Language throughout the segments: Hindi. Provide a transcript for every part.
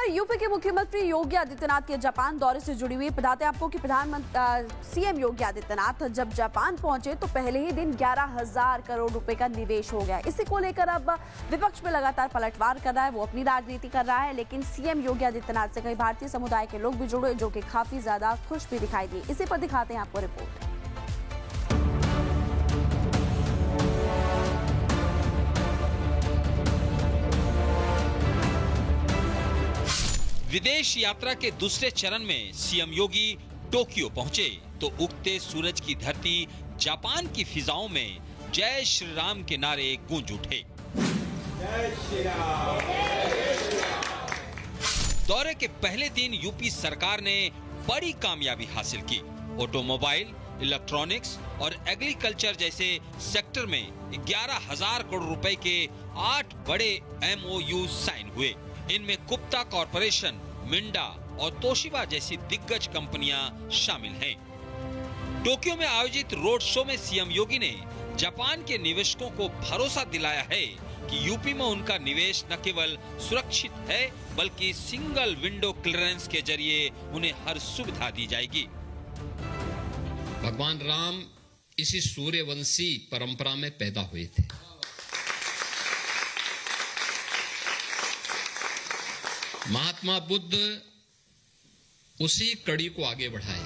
खबर यूपी के मुख्यमंत्री योगी आदित्यनाथ के जापान दौरे से जुड़ी हुई। बताते हैं आपको कि सीएम योगी आदित्यनाथ जब जापान पहुंचे तो पहले ही दिन 11,000 करोड़ रुपए का निवेश हो गया। इसी को लेकर अब विपक्ष में लगातार पलटवार कर रहा है, वो अपनी राजनीति कर रहा है। लेकिन सीएम योगी आदित्यनाथ से कई भारतीय समुदाय के लोग भी जुड़े, जो कि काफी ज्यादा खुश भी दिखाई दिए। इसी पर दिखाते हैं आपको रिपोर्ट। विदेश यात्रा के दूसरे चरण में सीएम योगी टोक्यो पहुंचे तो उगते सूरज की धरती जापान की फिजाओं में जय श्री राम के नारे गूंज उठे। जय श्री राम। दौरे के पहले दिन यूपी सरकार ने बड़ी कामयाबी हासिल की। ऑटोमोबाइल, इलेक्ट्रॉनिक्स और एग्रीकल्चर जैसे सेक्टर में 11,000 करोड़ रुपए के 8 बड़े MOU साइन हुए। इनमें गुप्ता कॉरपोरेशन, मिंडा और तोशिबा जैसी दिग्गज कंपनियां शामिल हैं। टोक्यो में आयोजित रोड शो में सीएम योगी ने जापान के निवेशकों को भरोसा दिलाया है कि यूपी में उनका निवेश न केवल सुरक्षित है बल्कि सिंगल विंडो क्लियरेंस के जरिए उन्हें हर सुविधा दी जाएगी। भगवान राम इसी सूर्यवंशी परंपरा में पैदा हुए थे। महात्मा बुद्ध उसी कड़ी को आगे बढ़ाए।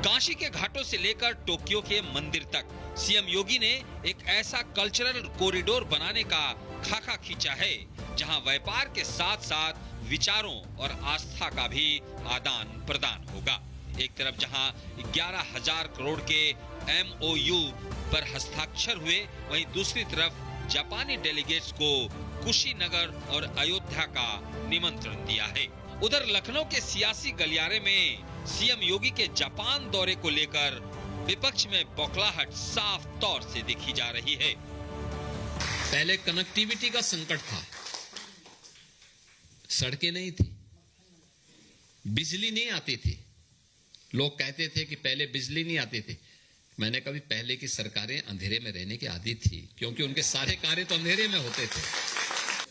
काशी के घाटों से लेकर टोक्यो के मंदिर तक सीएम योगी ने एक ऐसा कल्चरल कॉरिडोर बनाने का खाका खींचा है जहां व्यापार के साथ साथ विचारों और आस्था का भी आदान प्रदान होगा। एक तरफ जहां 11,000 करोड़ के MOU पर हस्ताक्षर हुए, वहीं दूसरी तरफ जापानी डेलीगेट्स को कुशीनगर और अयोध्या का निमंत्रण दिया है। उधर लखनऊ के सियासी गलियारे में सीएम योगी के जापान दौरे को लेकर विपक्ष में बौखलाहट साफ तौर से दिखी जा रही है। पहले कनेक्टिविटी का संकट था, सड़कें नहीं थी, बिजली नहीं आती थी। लोग कहते थे कि पहले बिजली नहीं आती थी। मैंने कभी पहले की सरकारें अंधेरे में रहने की आदी थी, क्योंकि उनके सारे कार्य तो अंधेरे में होते थे।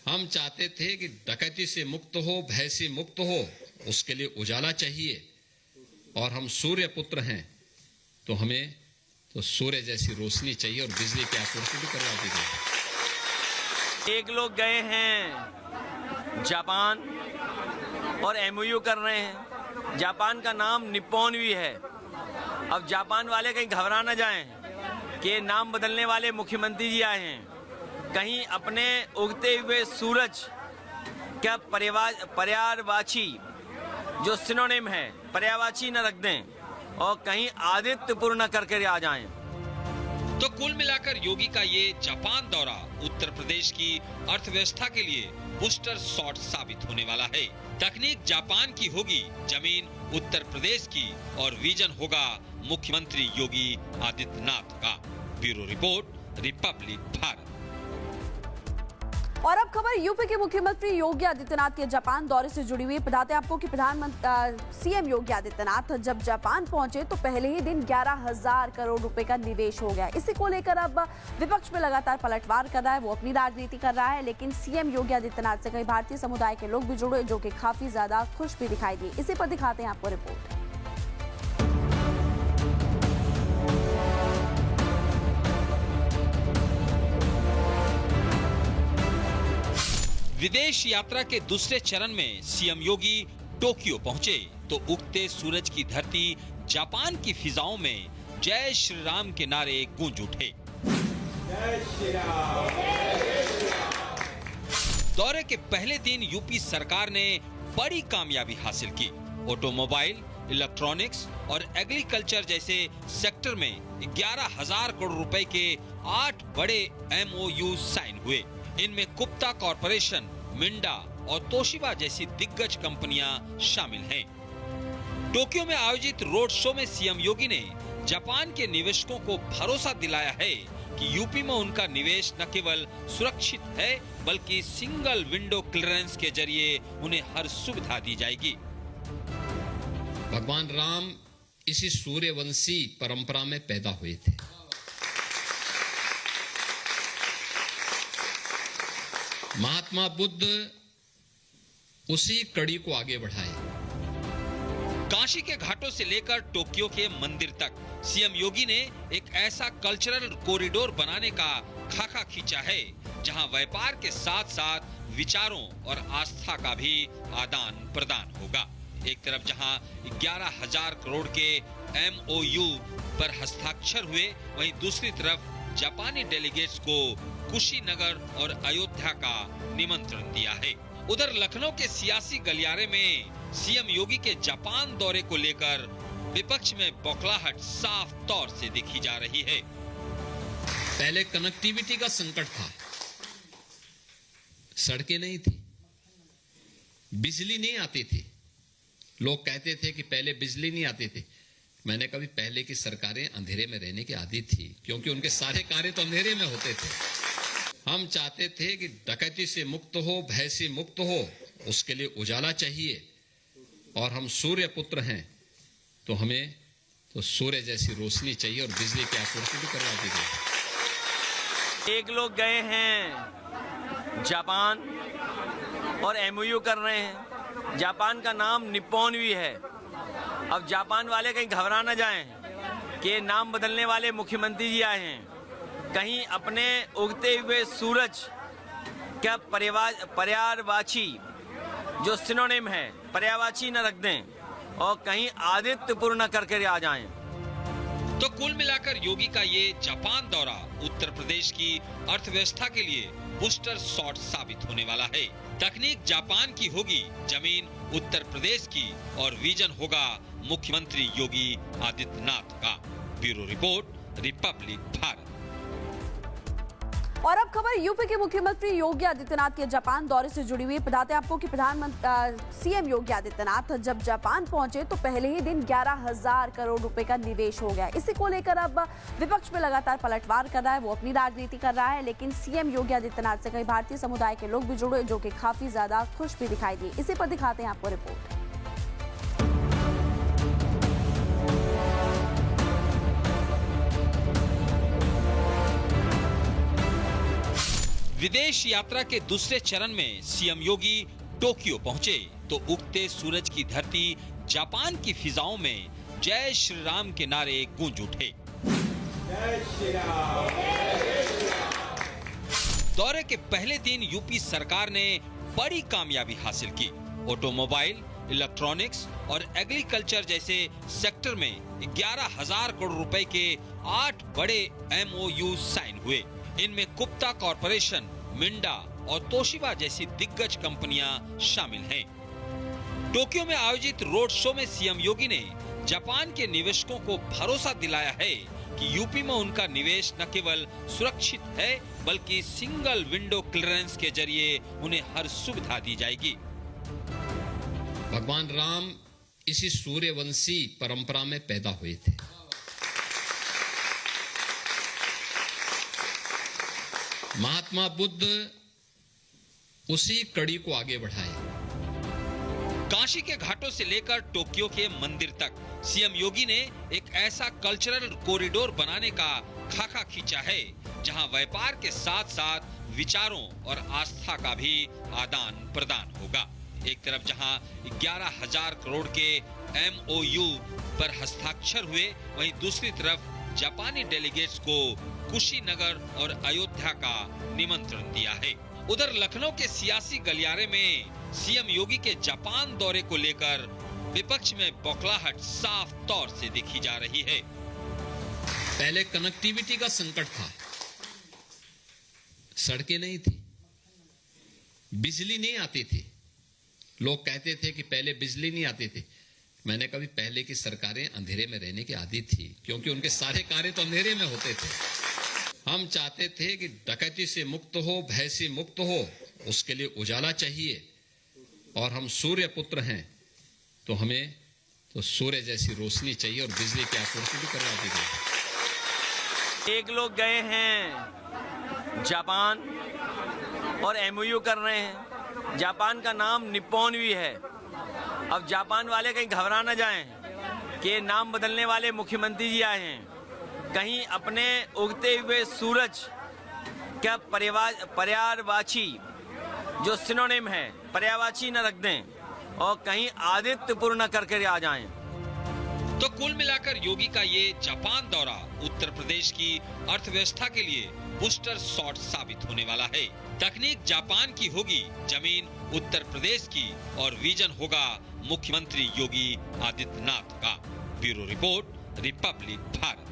हम चाहते थे कि डकैती से मुक्त हो, भय से मुक्त हो, उसके लिए उजाला चाहिए। और हम सूर्य पुत्र हैं तो हमें तो सूर्य जैसी रोशनी चाहिए और बिजली की आपूर्ति भी करवा दी गई। एक लोग गए हैं जापान और MOU कर रहे हैं। जापान का नाम निप्पॉन भी है। अब जापान वाले कहीं घबरा न जाएं कि नाम बदलने वाले मुख्यमंत्री जी आए हैं, कहीं अपने उगते हुए सूरज क्या पर्यायवाची जो सिनोनिम है पर्यायवाची न रख दें और कहीं आदित्यपूर्ण करके आ जाएं। तो कुल मिलाकर योगी का ये जापान दौरा उत्तर प्रदेश की अर्थव्यवस्था के लिए बूस्टर शॉट साबित होने वाला है। तकनीक जापान की होगी, जमीन उत्तर प्रदेश की और विजन होगा मुख्यमंत्री योगी आदित्यनाथ का। Bureau report, Republic Bharat. और अब खबर यूपी के मुख्यमंत्री योगी आदित्यनाथ के जापान दौरे से जुड़ी हुई। बताते हैं आपको कि सीएम योगी आदित्यनाथ जब जापान पहुंचे तो पहले ही दिन 11,000 करोड़ रुपए का निवेश हो गया। इसी को लेकर अब विपक्ष में लगातार पलटवार कर रहा है, वो अपनी राजनीति कर रहा है। लेकिन सीएम योगी आदित्यनाथ से कई भारतीय समुदाय के लोग भी जुड़े, जो कि काफी ज्यादा खुश भी दिखाई दिए। इसी पर दिखाते हैं आपको रिपोर्ट। विदेश यात्रा के दूसरे चरण में सीएम योगी टोक्यो पहुंचे तो उगते सूरज की धरती जापान की फिजाओं में जय श्री राम के नारे गूंज उठे। जय श्री राम। दौरे के पहले दिन यूपी सरकार ने बड़ी कामयाबी हासिल की। ऑटोमोबाइल, इलेक्ट्रॉनिक्स और एग्रीकल्चर जैसे सेक्टर में 11,000 करोड़ रुपए के 8 बड़े MOU साइन हुए। इनमें गुप्ता कॉरपोरेशन, मिंडा और तोशिबा जैसी दिग्गज कंपनियां शामिल हैं। टोक्यो में आयोजित रोड शो में सीएम योगी ने जापान के निवेशकों को भरोसा दिलाया है कि यूपी में उनका निवेश न केवल सुरक्षित है बल्कि सिंगल विंडो क्लियरेंस के जरिए उन्हें हर सुविधा दी जाएगी। भगवान राम इसी सूर्यवंशी परंपरा में पैदा हुए थे। महात्मा बुद्ध उसी कड़ी को आगे बढ़ाए। काशी के घाटों से लेकर टोक्यो के मंदिर तक सीएम योगी ने एक ऐसा कल्चरल कॉरिडोर बनाने का खाका खींचा है जहां व्यापार के साथ साथ विचारों और आस्था का भी आदान प्रदान होगा। एक तरफ जहां 11,000 करोड़ के MOU पर हस्ताक्षर हुए, वहीं दूसरी तरफ जापानी डेलीगेट्स को कुशीनगर और अयोध्या का निमंत्रण दिया है। उधर लखनऊ के सियासी गलियारे में सीएम योगी के जापान दौरे को लेकर विपक्ष में बौखलाहट साफ तौर से दिखी जा रही है। पहले कनेक्टिविटी का संकट था, सड़कें नहीं थी, बिजली नहीं आती थी। लोग कहते थे कि पहले बिजली नहीं आती थी। मैंने कभी पहले की सरकारें अंधेरे में रहने की आदी थी, क्योंकि उनके सारे कार्य तो अंधेरे में होते थे। हम चाहते थे कि डकैती से मुक्त हो, भय से मुक्त हो, उसके लिए उजाला चाहिए। और हम सूर्य पुत्र हैं तो हमें तो सूर्य जैसी रोशनी चाहिए और बिजली की आपूर्ति भी करवा दी गई। एक लोग गए हैं जापान और MOU कर रहे हैं। जापान का नाम निप्पॉन भी है। अब जापान वाले कहीं घबरा न जाएं कि नाम बदलने वाले मुख्यमंत्री जी आए हैं, कहीं अपने उगते हुए सूरज क्या पर्यायवाची जो सिनोनिम है पर्यायवाची न रख दें और कहीं आदित्य पूर्ण करके आ जाएं। तो कुल मिलाकर योगी का ये जापान दौरा उत्तर प्रदेश की अर्थव्यवस्था के लिए बूस्टर शॉट साबित होने वाला है। तकनीक जापान की होगी, जमीन उत्तर प्रदेश की और विजन होगा मुख्यमंत्री योगी आदित्यनाथ का। Bureau report, Republic Bharat. और अब खबर यूपी के मुख्यमंत्री योगी आदित्यनाथ के जापान दौरे से जुड़ी हुई। बताते आपको कि सीएम योगी आदित्यनाथ जब जापान पहुंचे तो पहले ही दिन 11,000 करोड़ रुपए का निवेश हो गया। इसी को लेकर अब विपक्ष में लगातार पलटवार कर रहा है, वो अपनी राजनीति कर रहा है। लेकिन सीएम योगी आदित्यनाथ से कई भारतीय समुदाय के लोग भी जुड़े, जो कि काफी ज्यादा खुश भी दिखाई दिए। इसी पर दिखाते हैं आपको रिपोर्ट। विदेश यात्रा के दूसरे चरण में सीएम योगी टोक्यो पहुंचे तो उगते सूरज की धरती जापान की फिजाओं में जय श्री राम के नारे गूंज उठे। जय श्री राम। दौरे के पहले दिन यूपी सरकार ने बड़ी कामयाबी हासिल की। ऑटोमोबाइल, इलेक्ट्रॉनिक्स और एग्रीकल्चर जैसे सेक्टर में 11,000 करोड़ रुपए के 8 बड़े MOU साइन हुए। इनमें गुप्ता कॉरपोरेशन, मिंडा और तोशिबा जैसी दिग्गज कंपनियां शामिल हैं। टोक्यो में आयोजित रोड शो में सीएम योगी ने जापान के निवेशकों को भरोसा दिलाया है कि यूपी में उनका निवेश न केवल सुरक्षित है बल्कि सिंगल विंडो क्लियरेंस के जरिए उन्हें हर सुविधा दी जाएगी। भगवान राम इसी सूर्यवंशी परंपरा में पैदा हुए थे। महात्मा बुद्ध उसी कड़ी को आगे बढ़ाए। काशी के घाटों से लेकर टोक्यो के मंदिर तक सीएम योगी ने एक ऐसा कल्चरल कॉरिडोर बनाने का खाका खींचा है जहां व्यापार के साथ साथ विचारों और आस्था का भी आदान प्रदान होगा। एक तरफ जहां 11,000 करोड़ के MOU पर हस्ताक्षर हुए, वहीं दूसरी तरफ जापानी डेलीगेट्स को कुशीनगर और अयोध्या का निमंत्रण दिया है। उधर लखनऊ के सियासी गलियारे में सीएम योगी के जापान दौरे को लेकर विपक्ष में बौखलाहट साफ तौर से दिखी जा रही है। पहले कनेक्टिविटी का संकट था, सड़कें नहीं थी, बिजली नहीं आती थी। लोग कहते थे कि पहले बिजली नहीं आती थी। मैंने कभी पहले की सरकारें अंधेरे में रहने की आदी थी, क्योंकि उनके सारे कार्य तो अंधेरे में होते थे। हम चाहते थे कि डकैती से मुक्त हो, भय से मुक्त हो, उसके लिए उजाला चाहिए। और हम सूर्य पुत्र हैं तो हमें तो सूर्य जैसी रोशनी चाहिए और बिजली की आपूर्ति भी करवा दी गई। एक लोग गए हैं जापान और MOU कर रहे हैं। जापान का नाम निप्पॉन भी है। अब जापान वाले कहीं घबरा न जाएं कि नाम बदलने वाले मुख्यमंत्री जी आए हैं, कहीं अपने उगते हुए सूरज क्या पर्यायवाची जो सिनोनिम है, पर्यायवाची न रख दें और कहीं आदित्यपूर्ण करके आ जाएं। तो कुल मिलाकर योगी का ये जापान दौरा उत्तर प्रदेश की अर्थव्यवस्था के लिए बूस्टर शॉट साबित होने वाला है। तकनीक जापान की होगी, जमीन उत्तर प्रदेश की और विजन होगा मुख्यमंत्री योगी आदित्यनाथ का। Bureau report, Republic Bharat.